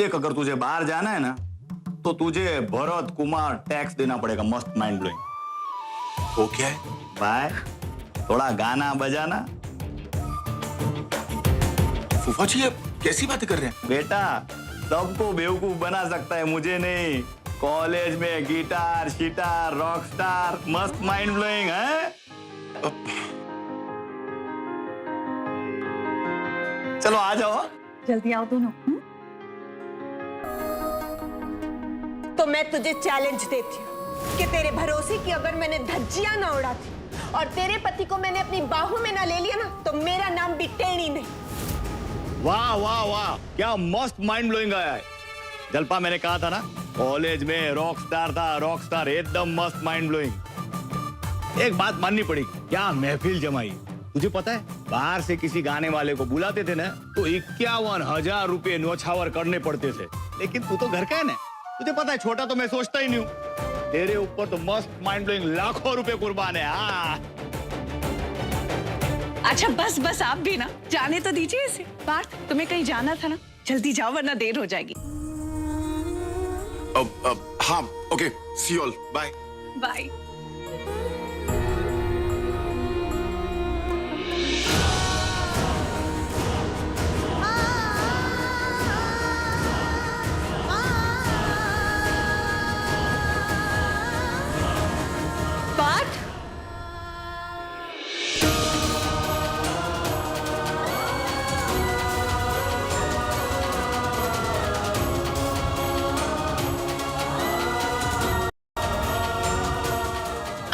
देख, अगर तुझे बाहर जाना है ना तो तुझे भरत कुमार टैक्स देना पड़ेगा। मस्त माइंड ब्लोइंग। वो क्या है भाई? थोड़ा गाना बजाना। फूफा जी, आप कैसी बातें कर रहे हैं? बेटा, सबको बेवकूफ बना सकता है, मुझे नहीं। कॉलेज में गिटार शिटार रॉक स्टार, मस्त माइंड ब्लोइंग है। चलो आ जाओ, जल्दी आओ दोनों। तो मैं तुझे चैलेंज देती हूँ कि तेरे भरोसे की अगर मैंने धज्जियां ना उड़ाती और तेरे पति को मैंने अपनी बाहों में ना ले लिया ना, तो मेरा नाम भी टेढ़ी नहीं। वाह वाह वाह, क्या मस्त माइंड ब्लोइंग आया है। जलपा, मैंने कहा था ना, कॉलेज में रॉक स्टार था, रॉक स्टार, एकदम मस्त माइंड ब्लोइंग। एक बात माननी पड़ेगी, क्या महफिल जमाई। तुझे पता है, बाहर से किसी गाने वाले को बुलाते थे ना तो 51,000 रुपए न्योछावर करने पड़ते थे। लेकिन तू तो घर का है ना, तुझे पता है छोटा तो मैं सोचता ही नहीं हूँ। तेरे ऊपर तो मस्त माइंड ब्लोइंग लाखों रुपए कुर्बान है। हाँ, अच्छा बस बस, आप भी ना जाने तो दीजिए इसे। पार्थ, तुम्हें कहीं जाना था ना, जल्दी जाओ वरना देर हो जाएगी। हाँ, okay, see you all, bye. Bye. Parth,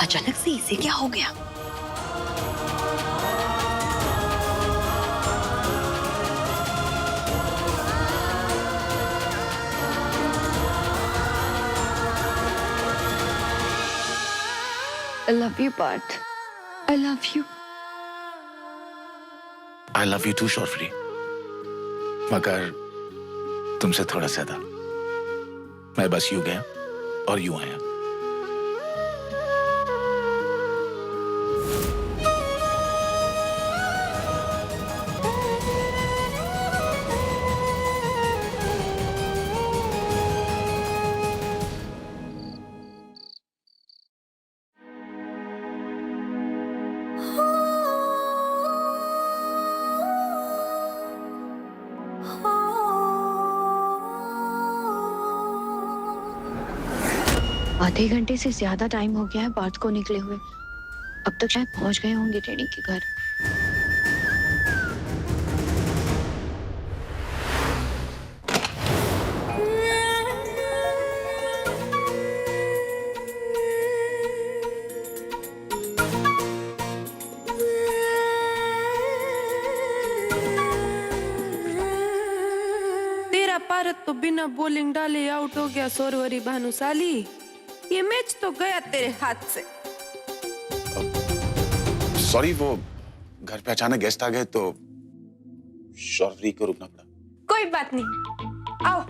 अचानक से इसे क्या हो गया? I love you, Parth. I love you. I love you too, शॉर्फरी। मगर तुमसे थोड़ा ज्यादा। मैं बस यूं गया और यूं आया। आधे घंटे से ज्यादा टाइम हो गया है पार्थ को निकले हुए। अब तक शायद पहुंच गए होंगे टेढ़ी के घर। तेरा भारत तो बिना बॉलिंग डाले आउट हो गया सोरवरी भानुशाली। ये मैच तो गया तेरे हाथ से। सॉरी, वो घर पे अचानक गेस्ट आ गए तो शॉर्फरी को रुकना पड़ा। कोई बात नहीं, आओ।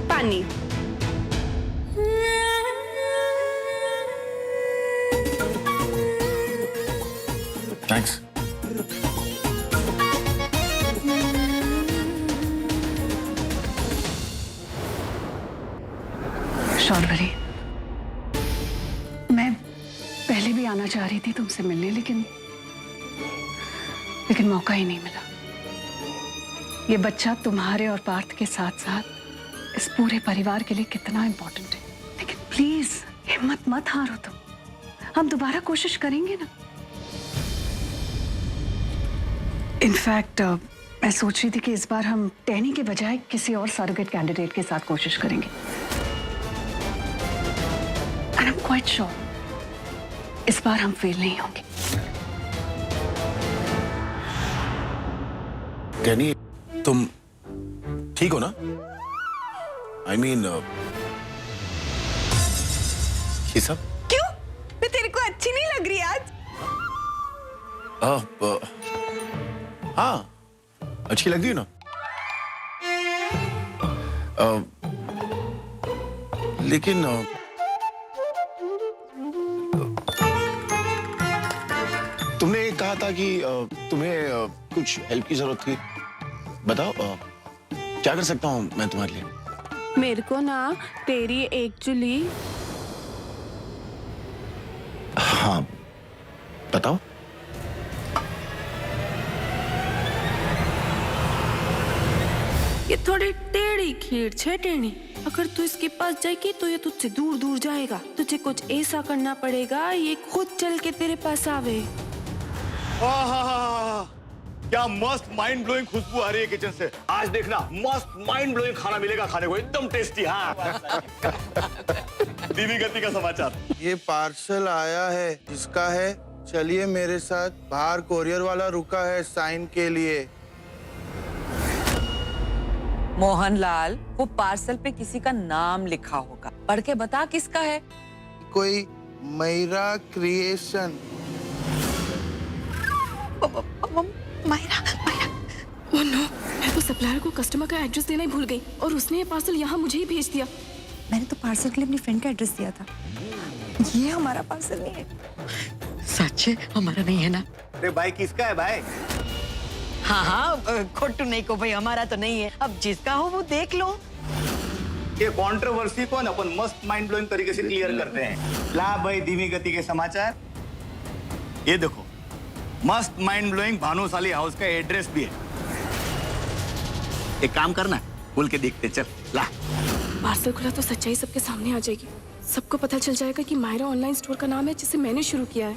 पानी। थैंक्स। शॉर्वरी, मैं पहले भी आना चाह रही थी तुमसे मिलने, लेकिन मौका ही नहीं मिला। ये बच्चा तुम्हारे और पार्थ के साथ साथ इस पूरे परिवार के लिए कितना इंपॉर्टेंट है। लेकिन प्लीज हिम्मत मत हारो तुम, हम दोबारा कोशिश करेंगे ना। इनफैक्ट मैं सोच रही थी कि इस बार हम टैनी के बजाय किसी और सरोगेट कैंडिडेट के साथ कोशिश करेंगे। And I'm quite sure इस बार हम फेल नहीं होंगे। टैनी, तुम ठीक हो ना? I mean, ये सब? क्यों? मैं तेरे को अच्छी नहीं लग रही आज? हाँ, अच्छी लग रही है ना? लेकिन तुमने कहा था कि तुम्हें कुछ हेल्प की जरूरत थी। बताओ क्या कर सकता हूँ मैं तुम्हारे लिए? मेरे को ना तेरी एक्चुअली हाँ बताओ। ये थोड़ी टेढ़ी खीर छे टेढ़ी। अगर तू इसके पास जाएगी तो ये तुझसे दूर दूर जाएगा। तुझे कुछ ऐसा करना पड़ेगा ये खुद चल के तेरे पास आवे। आहा, क्या मस्त माइंड ब्लोइंग खुशबू आ रही है किचन से। आज देखना मस्त माइंड ब्लोइंग खाना मिलेगा खाने को, एकदम टेस्टी। हाँ धीमी गति का समाचार। ये पार्सल आया है। जिसका है चलिए मेरे साथ। बाहर कोरियर वाला रुका है साइन के लिए। मोहनलाल, वो पार्सल पे किसी का नाम लिखा होगा, पढ़ के बता किसका है। कोई मैरा क्रिएशन। मायरा ओह नो, मैं तो सप्लायर को कस्टमर का एड्रेस देना ही भूल गई और उसने ये पार्सल यहाँ मुझे ही भेज दिया। मैंने तो पार्सल के लिए अपनी फ्रेंड का एड्रेस दिया था। ये हमारा पार्सल नहीं है। सच हमारा नहीं है ना? अरे भाई किसका है भाई? हाँ, खोटू नहीं को भाई, हमारा तो नहीं है। अब जिसका हो वो देख लो। ये कंट्रोवर्सी को ना अपन मस्त माइंड ब्लोइंग तरीके से क्लियर करते हैं। ला भाई धीमी गति के समाचार। ये देखो मस्त माइंड ब्लोइंग भानुशाली हाउस का एड्रेस भी है। एक काम करना, खोल के देखते चल। ला पार्सल खुला तो सच्चाई सबके सामने आ जाएगी। सबको पता चल जाएगा कि मायरा ऑनलाइन स्टोर का नाम है जिसे मैंने शुरू किया है।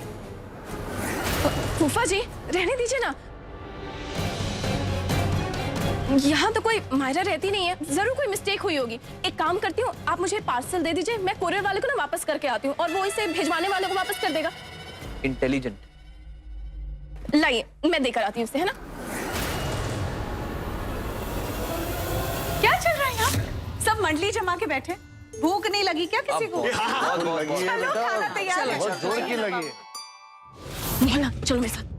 फूफा जी रहने दीजिए ना, यहाँ तो कोई मायरा रहती नहीं है। जरूर कोई मिस्टेक हुई होगी। एक काम करती हूँ, आप मुझे पार्सल दे दीजिए, मैं कोरियर वाले को ना वापस करके आती हूँ और वो इसे भिजवाने वाले को वापस कर देगा। इंटेलिजेंट। लाइए मैं देकर आती हूँ उसे, है ना। क्या चल रहा है यहाँ? सब मंडली जमा के बैठे। भूख नहीं लगी क्या किसी को? चलो खाना तैयार है। बहुत जोर की लगी है। मोहना चलो मेरे साथ।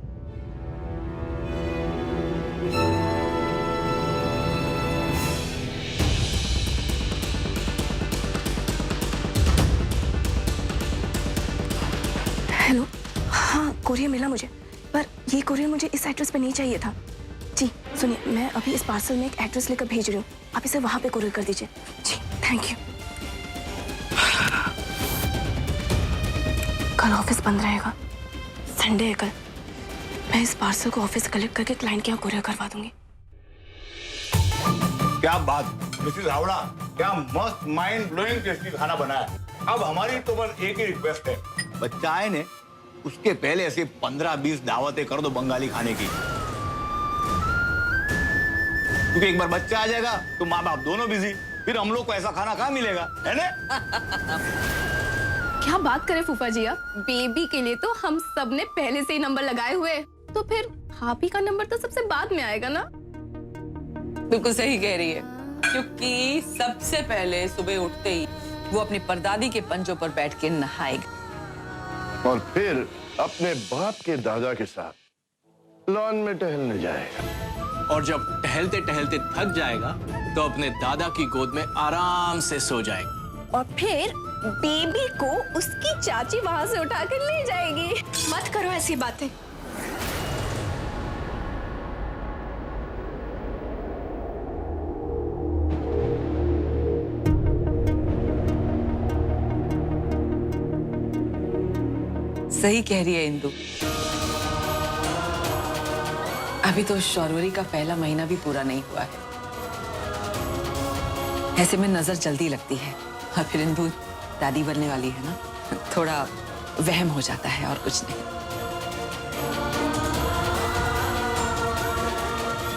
हेलो, हाँ कोरियर मिला मुझे, पर ये कोरियर मुझे इस एड्रेस पे नहीं चाहिए था। जी सुनिए, मैं अभी इस पार्सल में एक एड्रेस लेकर भेज रही हूँ, आप इसे वहां पे कोरियर कर दीजिए। जी थैंक यू। कल ऑफिस बंद रहेगा, संडे है कल। मैं इस पार्सल को ऑफिस कलेक्ट करके क्लाइंट के यहाँ कोरियर करवा दूंगी। क्या बात मिसेस हावड़ा, क्या मस्त माइंड ब्लोइंग टेस्टी खाना बनाया। अब हमारी तो बस एक ही रिक्वेस्ट है, बच्चा आए ने उसके पहले ऐसे 15-20 दावतें कर दो बंगाली खाने की। क्योंकि एक बार बच्चा आ जाएगा तो माँ बाप दोनों बिजी, फिर हम लोग को ऐसा खाना कहाँ मिलेगा, है ना? क्या बात करें फूफा जी, आप बेबी के लिए तो हम सब ने पहले से ही नंबर लगाए हुए, तो फिर भाभी का नंबर तो सबसे बाद में आएगा ना। बिल्कुल सही कह रही है, क्योंकि सबसे पहले सुबह उठते ही वो अपनी परदादी के पंजों पर बैठ के नहाएगा और फिर अपने बाप के दादा के साथ लॉन में टहलने जाएगा। और जब टहलते टहलते थक जाएगा तो अपने दादा की गोद में आराम से सो जाएगा। और फिर बेबी को उसकी चाची वहां से उठाकर ले जाएगी। मत करो ऐसी बातें। सही कह रही है इंदु। अभी तो शौर्वरी का पहला महीना भी पूरा नहीं हुआ है। ऐसे में नजर जल्दी लगती है और फिर इंदु दादी बनने वाली है ना, थोड़ा वहम हो जाता है और कुछ नहीं।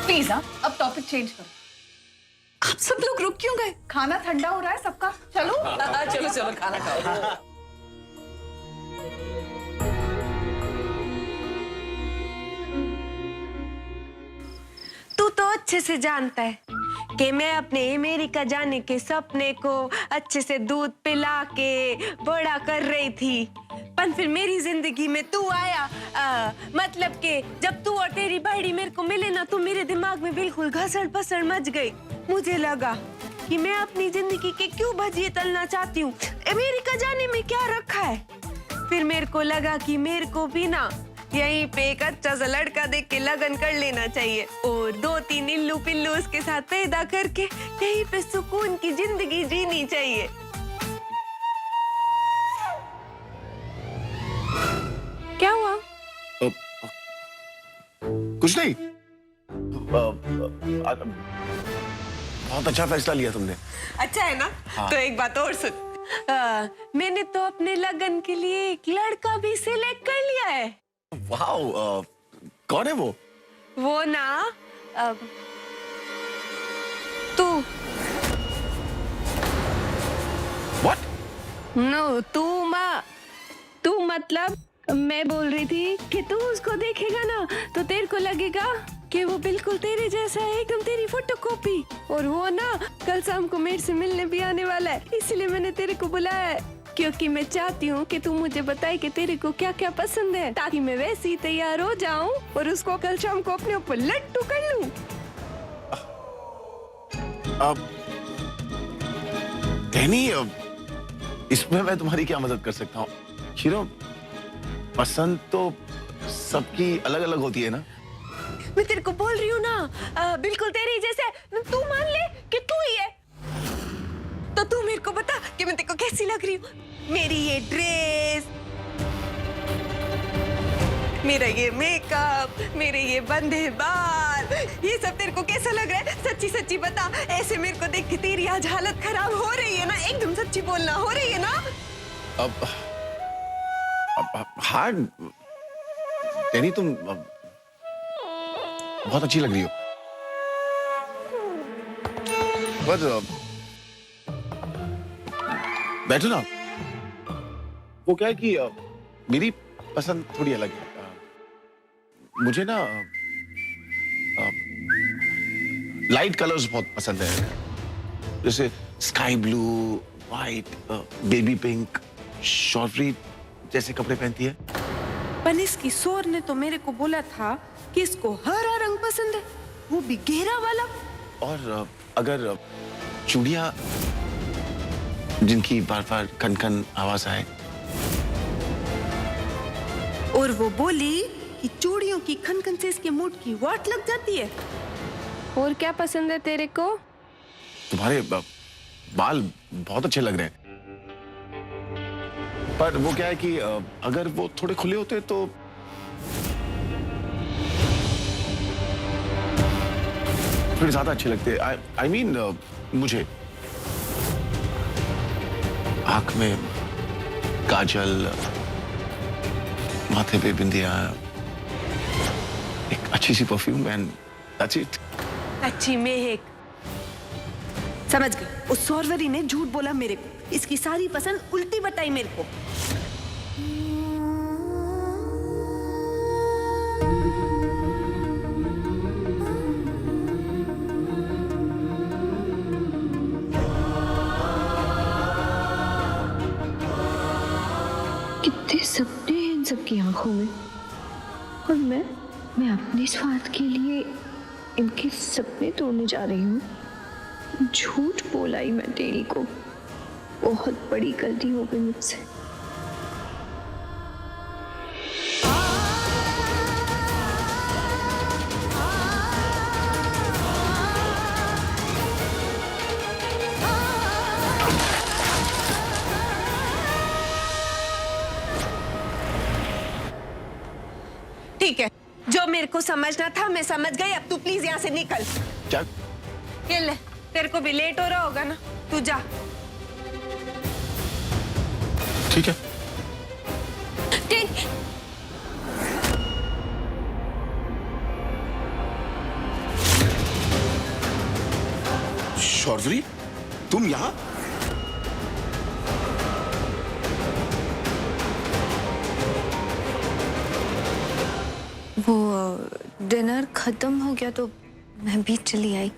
प्लीज अब टॉपिक चेंज करो। आप सब लोग रुक क्यों गए? खाना ठंडा हो रहा है सबका। चलो चलो चलो खाना खाओ। तू तो अच्छे से जानता है कि मैं अपने अमेरिका जाने के सपने को अच्छे से दूध पिला के बड़ा कर रही थी, पर फिर मेरी जिंदगी में तू आया। मतलब कि जब तू और तेरी बहड़ी मेरे को मिले ना, तो मेरे दिमाग में बिल्कुल घसड़ पसड़ मच गई। मुझे लगा कि मैं अपनी जिंदगी के क्यों भजिए तलना चाहती हूँ। अमेरिका जाने में क्या रखा है। फिर मेरे को लगा कि मेरे को भी ना यहीं पे एक अच्छा सा लड़का देख के लगन कर लेना चाहिए और 2-3 इल्लू पिल्लू उसके साथ पैदा करके यहीं पे सुकून की जिंदगी जीनी चाहिए। क्या हुआ? कुछ नहीं। बहुत अच्छा फैसला लिया तुमने। अच्छा है ना? हाँ। तो एक बात और सुन। मैंने तो अपने लगन के लिए एक लड़का भी सिलेक्ट कर लिया है। वाओ, कौन है वो? वो ना तू। What? नो, तू मतलब मैं बोल रही थी कि तू उसको देखेगा ना तो तेरे को लगेगा कि वो बिल्कुल तेरे जैसा है, एकदम तेरी फोटोकॉपी। और वो ना कल शाम को मेरे से मिलने भी आने वाला है, इसलिए मैंने तेरे को बुलाया है, क्योंकि मैं चाहती हूँ कि तू मुझे बताए कि तेरे को क्या क्या पसंद है, ताकि मैं वैसे ही तैयार हो जाऊँ और उसको कल शाम को अपने ऊपर लट्टू कर लूँ। अब टैनी, इसमें मैं तुम्हारी क्या मदद कर सकता हूँ? हीरो, पसंद तो सबकी अलग अलग होती है ना। मैं तेरे को बोल रही हूँ ना, बिल्कुल तेरे जैसे। तू मान ले कि तू ही है, तो तू मेरे को बता कि मैं तेरे को कैसी लग रही हूँ। मेरी ये ड्रेस, मेरा ये मेकअप, मेरे ये बंधे बाल, ये सब तेरे को कैसा लग रहा है? सच्ची सच्ची बता। ऐसे मेरे को देख के तेरी आज हालत खराब हो रही है ना? एकदम सच्ची बोलना, हो रही है ना? अब हाँ टैनी, तुम बहुत अच्छी लग रही हो। पर बैठो ना। वो क्या है कि मेरी पसंद थोड़ी अलग है। मुझे ना लाइट कलर्स बहुत पसंद है, जैसे sky blue, white, baby pink. शॉर्टरी जैसे कपड़े पहनती है। पर इसकी सोर ने तो मेरे को बोला था कि इसको हरा रंग पसंद है, वो भी गहरा वाला। और अगर चूड़ियां जिनकी बार बार कन कन आवाज आए। और वो बोली कि चूड़ियों की खनखन से इसके मूड की वाट लग जाती है। और क्या पसंद है तेरे को? तुम्हारे बाल बहुत अच्छे लग रहे हैं, पर वो क्या है कि अगर वो थोड़े खुले होते तो थोड़े ज्यादा अच्छे लगते। I mean, मुझे आंख में काजल, माथे पे बिंदिया, एक अच्छी सी परफ्यूम एंड दैट्स इट। अच्छी महक। समझ गई। उस सौरवरी ने झूठ बोला मेरे को, इसकी सारी पसंद उल्टी बताई मेरे को। कितने सपने हैं इन सबकी आंखों में, और मैं अपने स्वार्थ के लिए इनके सपने तोड़ने जा रही हूँ। झूठ बोला ही मैं टेढ़ी को, बहुत बड़ी गलती हो गई मुझसे। ठीक है, जो मेरे को समझना था मैं समझ गई। अब तू प्लीज यहाँ से निकल। क्या? ये ले, तेरे को भी लेट हो रहा होगा ना, तू जा। ठीक है। ठीक। शौर्वरी, तुम यहाँ? वो डिनर खत्म हो गया तो मैं भी चली आई।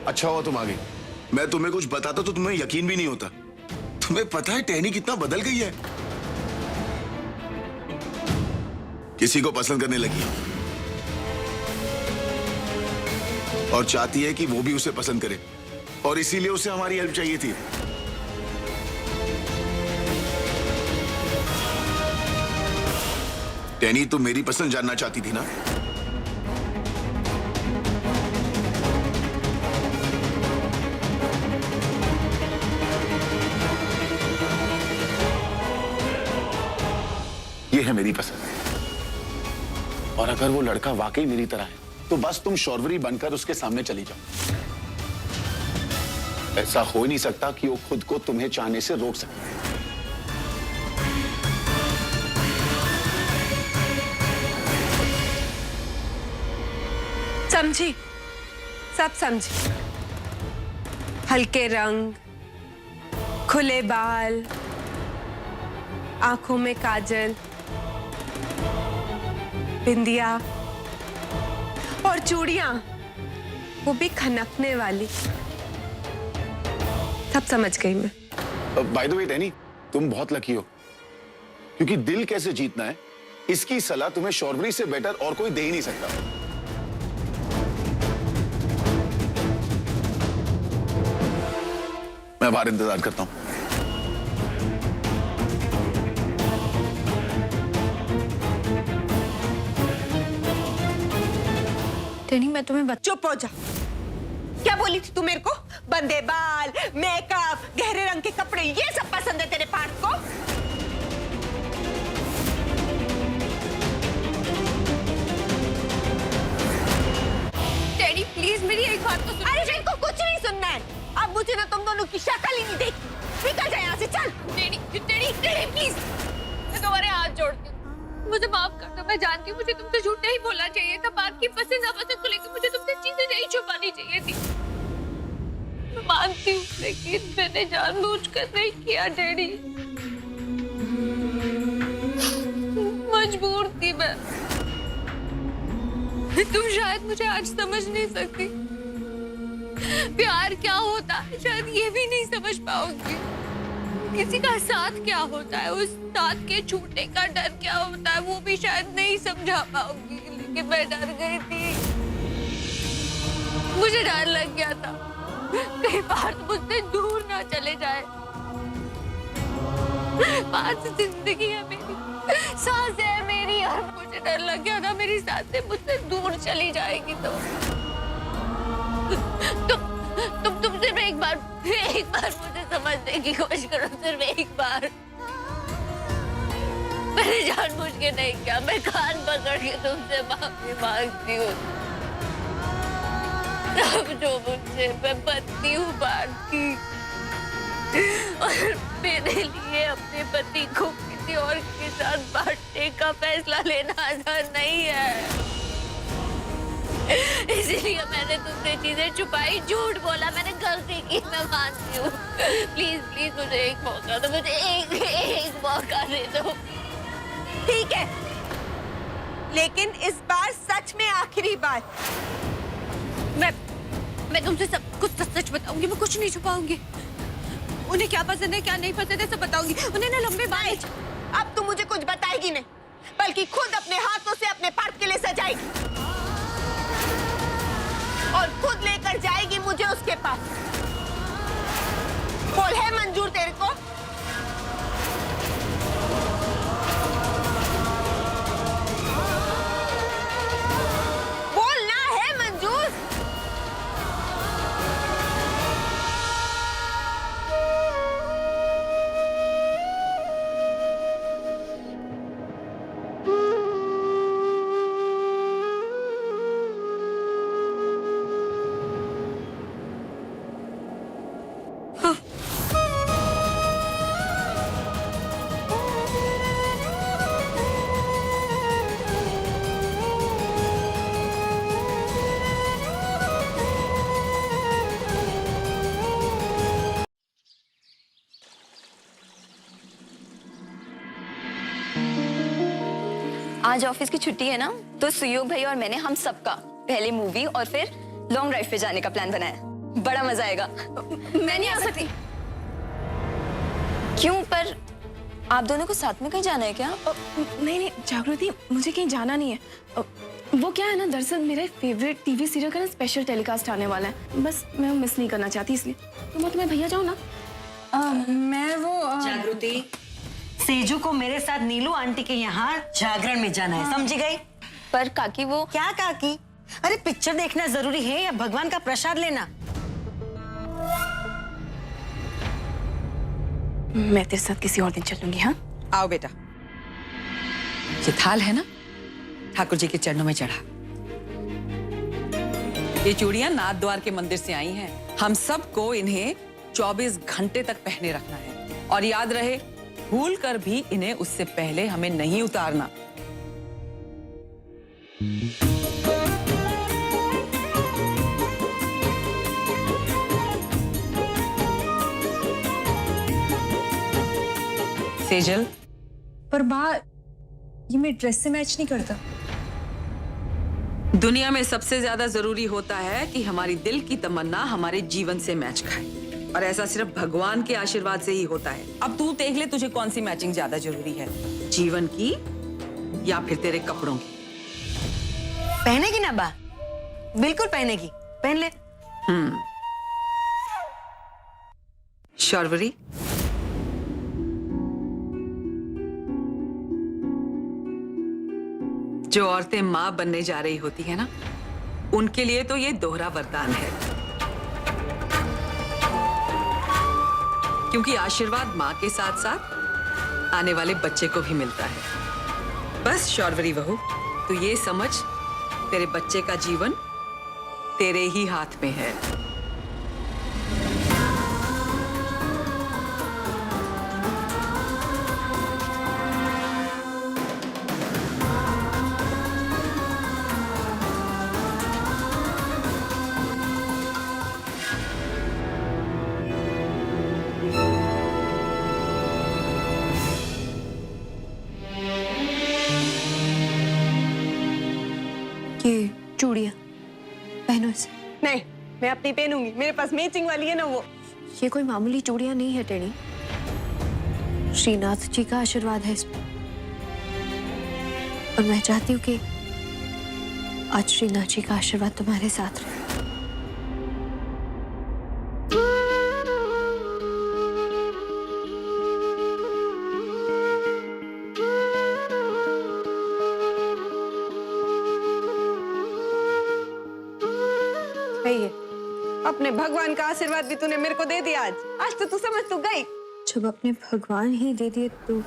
अच्छा हुआ तुम आ गई। मैं तुम्हें कुछ बताता तो तुम्हें यकीन भी नहीं होता। तुम्हें पता है टैनी कितना बदल गई है? किसी को पसंद करने लगी और चाहती है कि वो भी उसे पसंद करे। और इसीलिए उसे हमारी हेल्प चाहिए थी। डैनी, तुम मेरी पसंद जानना चाहती थी ना? ये है मेरी पसंद। और अगर वो लड़का वाकई मेरी तरह है तो बस तुम शौर्वरी बनकर उसके सामने चली जाओ। ऐसा हो ही नहीं सकता कि वो खुद को तुम्हें चाहने से रोक सके। समझी, सब समझी। हल्के रंग, खुले बाल, आंखों में काजल, बिंदिया और चूड़ियां, वो भी खनकने वाली। सब समझ गई मैं। बाय द वे डैनी, तुम बहुत लकी हो, क्योंकि दिल कैसे जीतना है इसकी सलाह तुम्हें शौर्वरी से बेटर और कोई दे ही नहीं सकता। मैं बाहर इंतजार करता हूं। टेनी, मैं तुम्हें चुप हो जा। क्या बोली थी तू मेरे को? बंदे बाल, मेकअप, गहरे रंग के कपड़े, ये सब पसंद है तेरे पार्थ को? टेनी प्लीज मेरी एक बात तो सुन। अरे मेरे को कुछ नहीं सुनना है। अब मुझे ना तुम दोनों की शक्ल ही नहीं देखी। निकल जा यहाँ से, चल। टेनी टेनी टेनी प्लीज, मैं तुम्हारे हाथ जोड़ती हूँ, मुझे माफ कर दो। मैं जानती हूँ मुझे तुमसे झूठ नहीं बोलना चाहिए था। बात की पसंद नापसंद को लेकर मुझे तुमसे चीजें नहीं छुपानी चाहिए थी। मैं मानती हूँ, लेकिन मैंने जानबूझकर नहीं किया डैडी। मजबूर थी मैं। तुम शायद मुझे आज समझ नहीं सकती। प्यार क्या होता है शायद ये भी नहीं समझ पाओगी। किसी का साथ क्या होता है, उस साथ के छूटने का डर क्या होता है, वो भी शायद नहीं समझा पाओगी। लेकिन मैं डर गई थी, मुझे डर लग गया था कहीं पार्थ मुझसे दूर ना चले जाए। पार्थ जिंदगी है मेरी, सांस है मेरी, और मुझे डर लग गया था मेरी सांसें मुझसे दूर चली जाएगी तो तुम सिर्फ एक बार मुझे समझने की कोशिश करो, सिर्फ एक बार। मैंने जानबूझ के नहीं किया, मैं कान पकड़ के तुमसे माफी मांगती हूँ। अब जो मुझसे मैं पत्नी हूँ पार्थ की, और मेरे लिए अपने पति को किसी और के साथ बांटने का फैसला लेना आसान नहीं है। इसीलिए मैंने तुमसे चीजें छुपाई, झूठ बोला, मैंने गलती की, मैं मानती हूँ। प्लीज प्लीज मुझे एक मौका दो, मुझे एक मौका दे दो। ठीक है, लेकिन इस बार सच में आखिरी बार। मैं तुमसे सब कुछ सच बताऊंगी, मैं कुछ नहीं छुपाऊंगी। उन्हें क्या पसंद है क्या नहीं पसंद है सब बताऊंगी। उन्हें ना लंबे बाल। अब तुम मुझे कुछ बताएगी नहीं, बल्कि खुद अपने हाथों से अपने पार्थ के लिए सजाएगी और खुद लेकर जाएगी मुझे उसके पास। बोल, है मंजूर तेरे को? बोल ना, है मंजूर? आज ऑफिस की छुट्टी है ना, तो सुयोग भाई और मैंने हम सबका पहले मूवी और फिर लॉन्ग ड्राइव पे जाने का प्लान बनाया। बड़ा मजा आएगा। मैं नहीं आ सकती। क्यों? पर आप दोनों को साथ में कहीं जाना है क्या? नहीं नहीं जागृति, मुझे कहीं जाना नहीं है। वो क्या है ना, दरअसल मेरा फेवरेट टीवी सीरियल का ना स्पेशल टेलीकास्ट आने वाला है, बस मैं मिस नहीं करना चाहती, इसलिए तो मैं तुम्हें भैया जाऊँ ना। मैं वो जागृति, सेजू को मेरे साथ नीलू आंटी के यहाँ जागरण में जाना है, समझी गई? पर काकी वो क्या काकी? अरे पिक्चर देखना जरूरी है या भगवान का प्रसाद लेना? मैं तेरे साथ किसी और दिन चलूंगी। हाँ आओ बेटा, ये थाल है ना, ठाकुर जी के चरणों में चढ़ा। ये चूड़ियां नाथ द्वार के मंदिर से आई हैं। हम सबको इन्हें 24 घंटे तक पहने रखना है, और याद रहे, भूल कर भी इन्हें उससे पहले हमें नहीं उतारना। सेजल, पर माँ, ये मेरे ड्रेस से मैच नहीं करता। दुनिया में सबसे ज्यादा जरूरी होता है कि हमारी दिल की तमन्ना हमारे जीवन से मैच खाए, और ऐसा सिर्फ भगवान के आशीर्वाद से ही होता है। अब तू देख ले, तुझे कौन सी मैचिंग ज्यादा जरूरी है, जीवन की या फिर तेरे कपड़ों की? पहनेगी ना बा? बिल्कुल पहनेगी, पहन ले। शौर्वरी, जो औरतें मां बनने जा रही होती है ना, उनके लिए तो ये दोहरा वरदान है, क्योंकि आशीर्वाद मां के साथ साथ आने वाले बच्चे को भी मिलता है। बस शौर्वरी बहू, तू ये समझ, तेरे बच्चे का जीवन तेरे ही हाथ में है। ये चूड़ियाँ पहनो इसे। नहीं, मैं अपनी पहनूंगी, मेरे पास मैचिंग वाली है ना वो। ये कोई मामूली चूड़ियाँ नहीं है टेढ़ी, श्रीनाथ जी का आशीर्वाद है इसमें, और मैं चाहती हूँ कि आज श्रीनाथ जी का आशीर्वाद तुम्हारे साथ रहे। सही है, अपने भगवान का आशीर्वाद भी तूने मेरे को दे दिया आज। आज तो तू समझ तू गई। जब अपने भगवान ही दे दिए तो